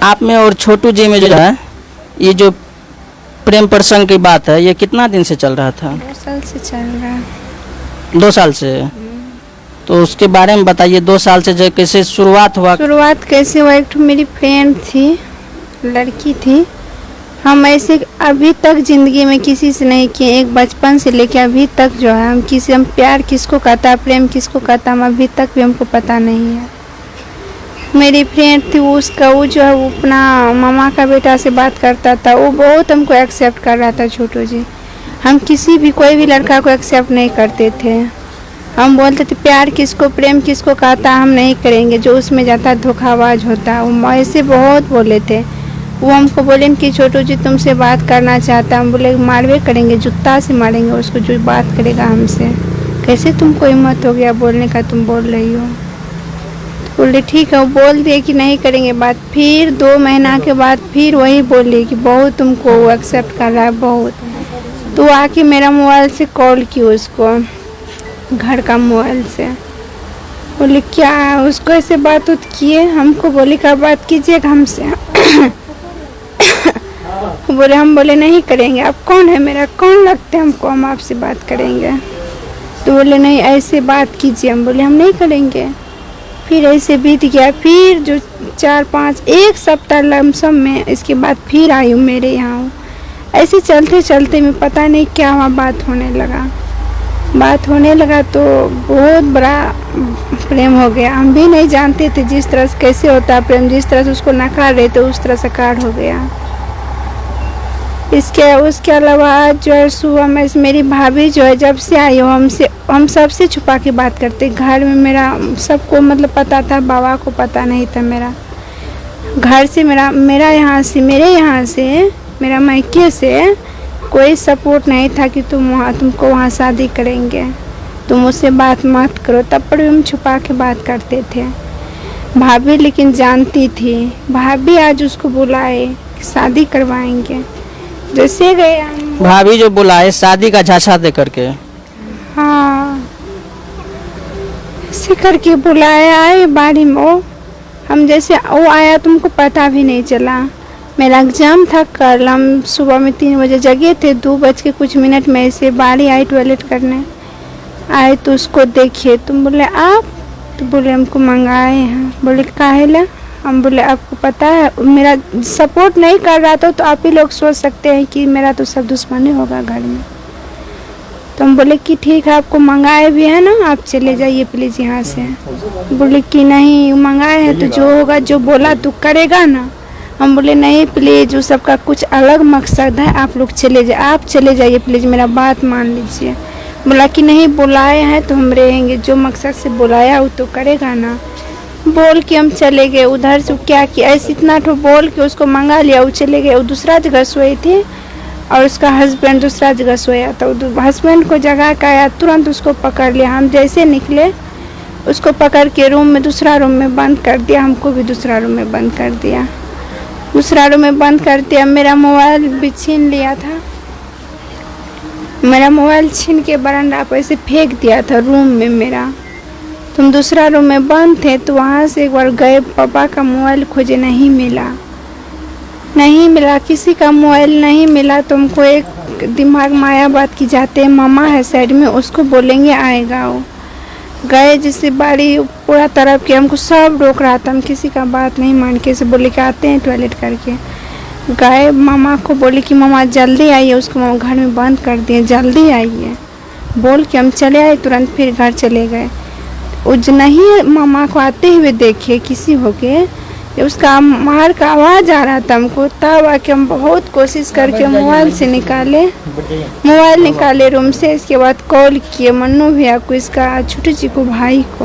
आप में और छोटू जी में जो है ये जो प्रेम प्रसंग की बात है, ये कितना दिन से चल रहा था? 2 साल से चल रहा है। 2 साल से? तो उसके बारे में बताइए, 2 साल से जो कैसे शुरुआत हुआ? शुरुआत कैसे हुआ, एक तो मेरी फ्रेंड थी, लड़की थी। हम ऐसे अभी तक ज़िंदगी में किसी से नहीं किए, एक बचपन से लेके अभी तक जो है हम प्यार किसको कहता, प्रेम किसको कहता, हम अभी तक भी हमको पता नहीं है। मेरी फ्रेंड थी, वो जो है वो अपना मामा का बेटा से बात करता था, वो बहुत हमको एक्सेप्ट कर रहा था। छोटू जी, हम कोई भी लड़का को एक्सेप्ट नहीं करते थे। हम बोलते थे प्यार किसको, प्रेम किसको कहता, हम नहीं करेंगे, जो उसमें जाता धोखाबाज होता। वो ऐसे बहुत बोले थे। वो हमको बोले कि छोटू जी तुमसे बात करना चाहता। हम बोले मारवे करेंगे, जूता से मारेंगे उसको जो बात करेगा हमसे। कैसे तुमको हिम्मत हो गया बोलने का, तुम बोल रही हो? तो बोले ठीक है। वो बोल दिए कि नहीं करेंगे बात। फिर 2 महीना के बाद फिर वही बोली कि बहुत तुमको वो एक्सेप्ट कर रहा है बहुत। तो आके मेरा मोबाइल से कॉल की उसको, घर का मोबाइल से। बोले क्या, उसको ऐसे बात किए, हमको बोले क्या बात कीजिएगा हमसे। बोले हम बोले नहीं करेंगे, आप कौन है, मेरा कौन लगते हैं हमको, हम आपसे बात करेंगे? तो बोले नहीं ऐसे बात कीजिए। हम बोले हम नहीं करेंगे। फिर ऐसे बीत गया। फिर जो 1 सप्ताह लमसम में इसके बाद फिर आई हूँ मेरे यहाँ। ऐसे चलते चलते में पता नहीं क्या हुआ, बात होने लगा तो बहुत बड़ा प्रेम हो गया। हम भी नहीं जानते थे जिस तरह से कैसे होता है प्रेम, जिस तरह से उसको नकार रहे थे उस तरह से कार हो गया। उसके अलावा आज जो है सुबह में मेरी भाभी जो है जब से आई हो हम सबसे छुपा के बात करते। घर में मेरा सबको मतलब पता था, बाबा को पता नहीं था। मेरा घर से मेरे यहाँ से मेरा मायके से कोई सपोर्ट नहीं था कि तुमको वहाँ शादी करेंगे, तुम उससे बात मत करो। तब पर भी हम छुपा के बात करते थे। भाभी लेकिन जानती थी। भाभी आज उसको बुलाए शादी करवाएंगे। जैसे गए भाभी जो बुलाए शादी का झांसा दे करके? हाँ, ऐसे करके बुलाया। आए बाड़ी में हम जैसे वो आया तुमको पता भी नहीं चला। मेरा एग्जाम था कल, हम सुबह में 3 बजे जगे थे। 2 बज के कुछ मिनट में ऐसे बाड़ी आई टॉयलेट करने। आए तो उसको देखिए। तुम बोले आप? तो बोले हमको मंगाए हैं। बोले काहे ला? हम बोले आपको पता है मेरा सपोर्ट नहीं कर रहा था तो आप ही लोग सोच सकते हैं कि मेरा तो सब दुश्मनी होगा घर में। तो हम बोले कि ठीक है, आपको मंगाए भी है ना, आप चले जाइए प्लीज़ यहाँ से। बोले कि नहीं मंगाए हैं तो जो होगा, जो बोला तो करेगा ना। हम बोले नहीं प्लीज़, उस सबका कुछ अलग मकसद है, आप लोग आप चले जाइए प्लीज़, मेरा बात मान लीजिए। बोला कि नहीं बुलाए हैं तो हम रहेंगे, जो मकसद से बुलाया वो तो करेगा ना। बोल के हम चले गए। उधर से क्या किया, ऐसे इतना तो बोल के उसको मंगा लिया। वो चले गए। वो दूसरा जगह सोई थी और उसका हस्बैंड दूसरा जगह सोया था। हस्बैंड को जगा के आया, तुरंत उसको पकड़ लिया। हम जैसे निकले उसको पकड़ के दूसरा रूम में बंद कर दिया। हमको भी दूसरा रूम में बंद कर दिया। मेरा मोबाइल भी छीन लिया था। मेरा मोबाइल छीन के बरामदा पर ऐसे फेंक दिया था रूम में मेरा। तुम दूसरा रूम में बंद थे तो वहाँ से एक बार गए, पापा का मोबाइल खोजे, नहीं मिला, किसी का मोबाइल नहीं मिला। तुमको एक दिमाग में आया बात की जाते हैं, मामा है साइड में, उसको बोलेंगे आएगा। वो गए, जिससे बाड़ी पूरा तरफ के हमको सब रोक रहा था। हम किसी का बात नहीं मान के से बोले कि आते हैं टॉयलेट करके। गए, मामा को बोले कि मामा जल्दी आइए, उसको मामा घर में बंद कर दिए, जल्दी आइए बोल के हम चले आए। तुरंत फिर घर चले गए। नहीं मामा को आते हुए देखे किसी होके, उसका मार का आवाज़ आ रहा था हमको। तब आके हम बहुत कोशिश करके मोबाइल निकाले रूम से। इसके बाद कॉल किए मन्नू भैया को, इसका छोटे जी को, भाई को,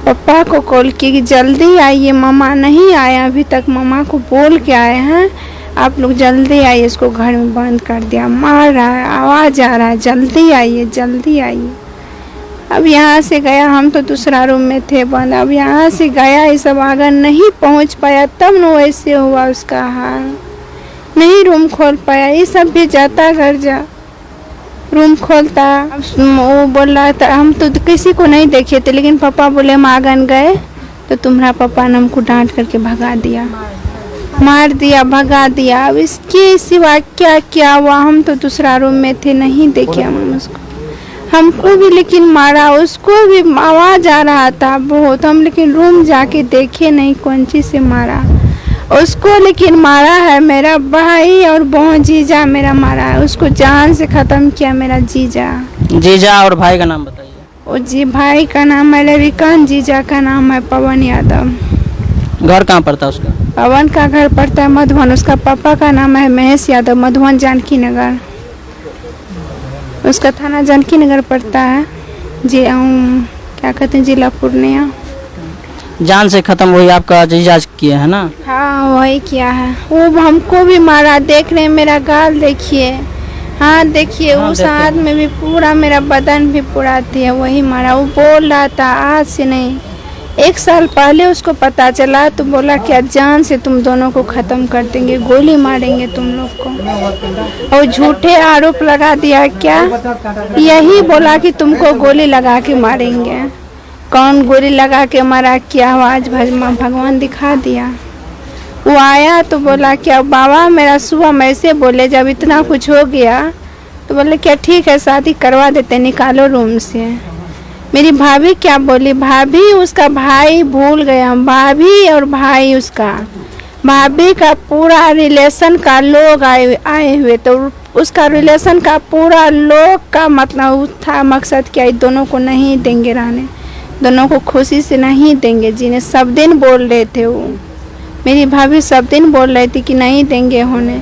पापा को कॉल किए कि जल्दी आइए, मामा नहीं आया अभी तक, मामा को बोल के आए हैं आप लोग जल्दी आइए। इसको घर में बंद कर दिया, मार रहा है, आवाज़ आ रहा है, जल्दी आइए। अब यहाँ से गया, हम तो दूसरा रूम में थे बंद। अब यहाँ से गया, ये सब अगर नहीं पहुँच पाया तब न वैसे हुआ उसका हाल। नहीं रूम खोल पाया, ये सब भी जाता घर जा, रूम खोलता। वो बोल रहा था हम तो किसी को नहीं देखे थे, लेकिन पापा बोले हम आंगन गए तो तुम्हारा पापा ने हमको डांट करके भगा दिया। मार दिया, भगा दिया। अब इसके सिवा क्या क्या हुआ, हम तो दूसरा रूम में थे, नहीं देखे हम उसको। हमको भी लेकिन मारा, उसको भी आवाज आ रहा था बहुत, हम लेकिन रूम जाके देखे नहीं कौन चीज से मारा उसको, लेकिन मारा है मेरा भाई और बहन जीजा मेरा मारा है, उसको जान से खत्म किया मेरा जीजा। जीजा और भाई का नाम बताइए। वो जी भाई का नाम है रविकांत, जीजा का नाम है पवन यादव। घर कहाँ पड़ता है उसका? पवन का घर पड़ता है मधुबन, उसका पापा का नाम है महेश यादव, मधुबन जानकी नगर, उसका थाना जानकी नगर पड़ता है जी, क्या कहते हैं, जिला पूर्णिया। जान से खत्म वही आपका जीजा किए है ना? हाँ वही किया है, वो हमको भी मारा। देख रहे हैं मेरा गाल देखिए, हाँ देखिए, हाँ, उस हाथ में भी पूरा मेरा बदन भी पूरा थी, वही मारा। वो बोल रहा था आज से नहीं, 1 साल पहले उसको पता चला तो बोला क्या जान से तुम दोनों को खत्म कर देंगे, गोली मारेंगे तुम लोग को, और झूठे आरोप लगा दिया। क्या यही बोला कि तुमको गोली लगा के मारेंगे, कौन गोली लगा के मारा, क्या हुआ आज भगवान दिखा दिया। वो आया तो बोला क्या बाबा मेरा सुबह में ऐसे बोले, जब इतना कुछ हो गया तो बोले क्या ठीक है शादी करवा देते, निकालो रूम से। मेरी भाभी क्या बोली, भाभी उसका भाई भूल गया, भाभी और भाई उसका, भाभी का पूरा रिलेशन का लोग आए हुए, तो उसका रिलेशन का पूरा लोग का मतलब था मकसद क्या, दोनों को नहीं देंगे रहने, दोनों को खुशी से नहीं देंगे जीने। सब दिन बोल रहे थे वो, मेरी भाभी सब दिन बोल रही थी कि नहीं देंगे होने,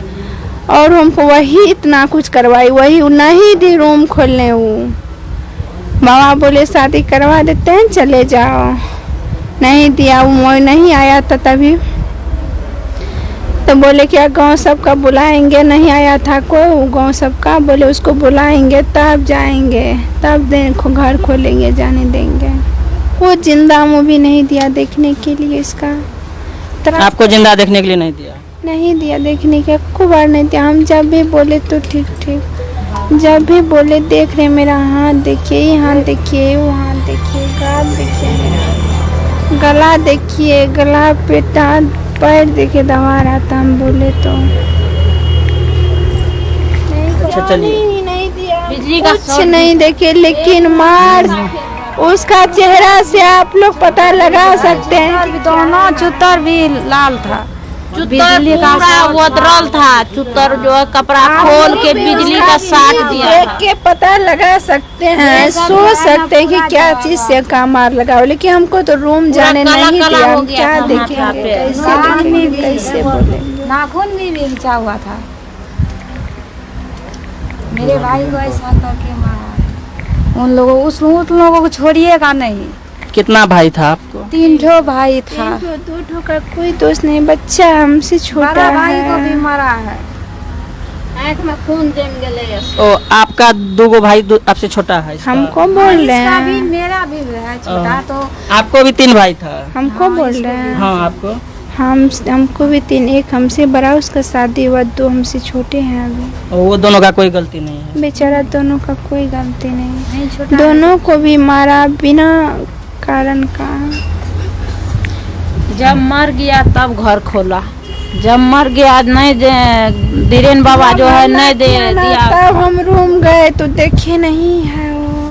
और हमको वही इतना कुछ करवाई, वही नहीं दी रूम खोलने। वो बाबा बोले शादी करवा देते हैं चले जाओ, नहीं दिया, वो नहीं आया था तभी, तो बोले क्या गांव सबका बुलाएंगे, नहीं आया था कोई गांव सबका, बोले उसको बुलाएंगे तब जाएंगे, तब देखो घर खोलेंगे, जाने देंगे। वो जिंदा मुँह भी नहीं दिया देखने के लिए, इसका आपको जिंदा देखने के लिए नहीं दिया? नहीं दिया देखने के, खूब बार नहीं दिया। हम जब भी बोले तो ठीक ठीक, जब भी बोले देख रहे मेरा हाथ देखिए, ये हाथ देखिए, वो हाथ देखिए, गाल देखिए, मेरा गला देखिए, गला पेटा पैर देखिए दबा रहा था, हम बोले तो अच्छा चलिए। नहीं दिया, बिजली का कुछ नहीं देखे, लेकिन मार उसका चेहरा से आप लोग पता लगा सकते हैं। दोनों चुतर भी लाल था, बिजली का उतरल था, चुतर जो है कपड़ा खोल के बिजली का साट दिया, देख के पता लगा सकते हैं, सोच सकते हैं कि क्या चीज से का मार लगा, लेकिन हमको तो रूम जाने नहीं दिया। हम क्या देखेंगे, कैसे देखेंगे, कैसे बोले। नाखून भी खींचा हुआ था, मेरे भाई को ऐसा करके मारा। उन लोगों को छोड़िएगा नहीं। कितना भाई था आपको? 3 ठो भाई था, 2 ठो का कोई दोस्त नहीं, बच्चा हमसे छोटा बड़ा भाई को भी है। मारा है, आँख में खून जम गए। ओ आपका 2 भाई आपसे छोटा है? इसका? हमको बोल रहे इसका भी हैं, मेरा भी है छोटा, तो आपको भी 3 भाई था? हमको बोल रहे हैं। हाँ आपको? हमको भी 3, एक हमसे बड़ा, उसका शादी हुआ, 2 हमसे छोटे हैं अभी। वो दोनों का कोई गलती नहीं है? बेचारा दोनों का कोई गलती नहीं, छोटा दोनों को भी मारा बिना कारण का। जब मर गया तब घर खोला, जब मर गया नहीं दे, धीरेन बाबा जो है नहीं दे दिया। तब हम रूम गए तो देखे नहीं है,